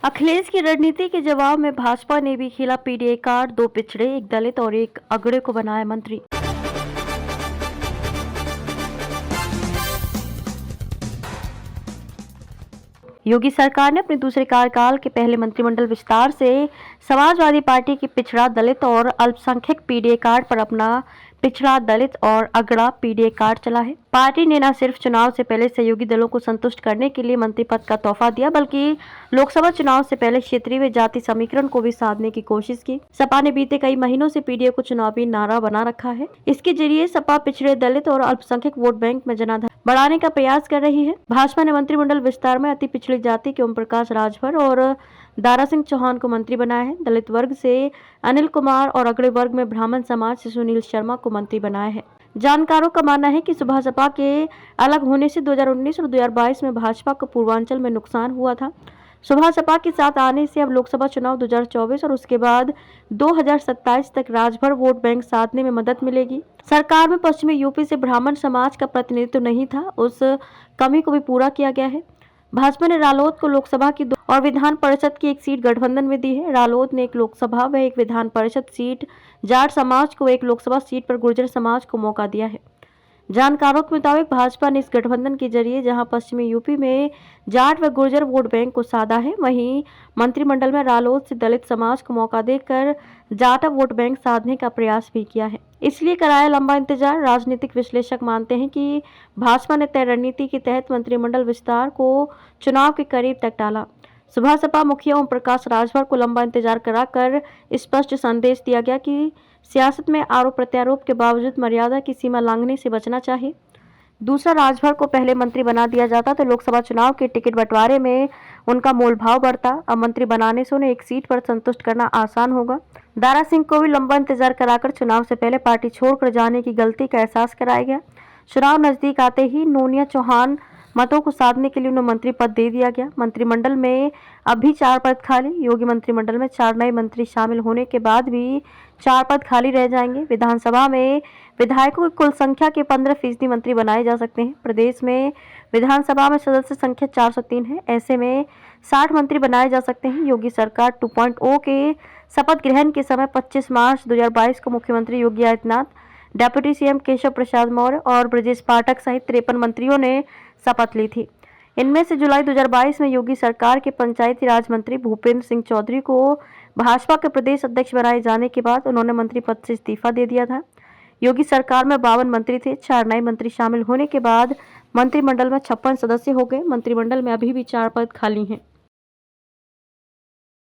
अखिलेश की रणनीति के जवाब में भाजपा ने भी खेला पीडीए कार्ड। 2 पिछड़े, एक दलित और एक अगड़े को बनाया मंत्री। योगी सरकार ने अपने दूसरे कार्यकाल के पहले मंत्रिमंडल विस्तार से समाजवादी पार्टी की पिछड़ा, दलित और अल्पसंख्यक पीडीए कार्ड पर अपना पिछड़ा, दलित और अगड़ा पीडीए कार्ड चला है। पार्टी ने न सिर्फ चुनाव से पहले सहयोगी दलों को संतुष्ट करने के लिए मंत्री पद का तोहफा दिया, बल्कि लोकसभा चुनाव से पहले क्षेत्रीय व जाति समीकरण को भी साधने की कोशिश की। सपा ने बीते कई महीनों से पीडीए को चुनावी नारा बना रखा है। इसके जरिए सपा पिछड़े, दलित और अल्पसंख्यक वोट बैंक में जनाधार बढ़ाने का प्रयास कर रही है। भाजपा ने मंत्रिमंडल विस्तार में अति पिछड़ी जाति के ओम प्रकाश राजभर और दारा सिंह चौहान को मंत्री बनाया है। दलित वर्ग से अनिल कुमार और अगड़े वर्ग में ब्राह्मण समाज से सुनील शर्मा को मंत्री बनाया है। जानकारों का मानना है कि सुबह सपा के अलग होने से 2019 और 2022 में भाजपा को पूर्वांचल में नुकसान हुआ था। सुबह सपा के साथ आने से अब लोकसभा चुनाव 2024 और उसके बाद 2027 तक राजभर वोट बैंक साधने में मदद मिलेगी। सरकार में पश्चिमी यूपी से ब्राह्मण समाज का प्रतिनिधित्व नहीं था, उस कमी को भी पूरा किया गया है। भाजपा ने रालोद को लोकसभा की 2 और विधान परिषद की 1 सीट गठबंधन में दी है। रालोद ने 1 लोकसभा व 1 विधान परिषद सीट, जाट समाज को 1 लोकसभा सीट पर गुर्जर समाज को मौका दिया है। जानकारों के मुताबिक भाजपा ने इस गठबंधन के जरिए जहां पश्चिमी यूपी में जाट व गुर्जर वोट बैंक को साधा है, वहीं मंत्रिमंडल में रालोद से दलित समाज को मौका देकर जाटा वोट बैंक साधने का प्रयास भी किया है। इसलिए कराया लंबा इंतजार। राजनीतिक विश्लेषक मानते हैं कि भाजपा ने तय रणनीति के तहत मंत्रिमंडल विस्तार को चुनाव के करीब तक टाला। सुबह सपा मुखिया ओम प्रकाश राजभर को लंबा इंतजार कराकर स्पष्ट संदेश दिया गया कि सियासत में आरोप प्रत्यारोप के बावजूद मर्यादा की सीमा लांघने से बचना चाहिए। दूसरा, राजभर को पहले मंत्री बना दिया जाता तो लोकसभा चुनाव के टिकट बंटवारे में उनका मोलभाव बढ़ता। अब मंत्री बनाने से उन्हें 1 सीट पर संतुष्ट करना आसान होगा। दारा सिंह को भी लंबा इंतजार कराकर चुनाव से पहले पार्टी छोड़कर जाने की गलती का एहसास कराया गया। चुनाव नजदीक आते ही नोनिया चौहान मतों को साधने के लिए उन्हें मंत्री पद दे दिया गया। मंत्रिमंडल में अब भी 4 पद खाली। योगी मंत्रिमंडल में 4 नए मंत्री शामिल होने के बाद भी 4 पद खाली रह जाएंगे। विधानसभा में विधायकों की कुल संख्या के 15% मंत्री बनाए जा सकते हैं। प्रदेश में विधानसभा में सदस्य संख्या 403 है। ऐसे में 60 मंत्री बनाए जा सकते हैं। योगी सरकार 2.0 के शपथ ग्रहण के समय 25 मार्च 2022 को मुख्यमंत्री योगी आदित्यनाथ, डिप्टी सीएम केशव प्रसाद मौर्य और ब्रजेश पाठक सहित 53 मंत्रियों ने शपथ ली थी। इनमें से जुलाई 2022 में योगी सरकार के पंचायती राज मंत्री भूपेंद्र सिंह चौधरी को भाजपा के प्रदेश अध्यक्ष बनाए जाने के बाद उन्होंने मंत्री पद से इस्तीफा दे दिया था। योगी सरकार में 52 मंत्री थे। 4 नए मंत्री शामिल होने के बाद मंत्रिमंडल में 56 सदस्य हो गए। मंत्रिमंडल में अभी भी 4 पद खाली हैं।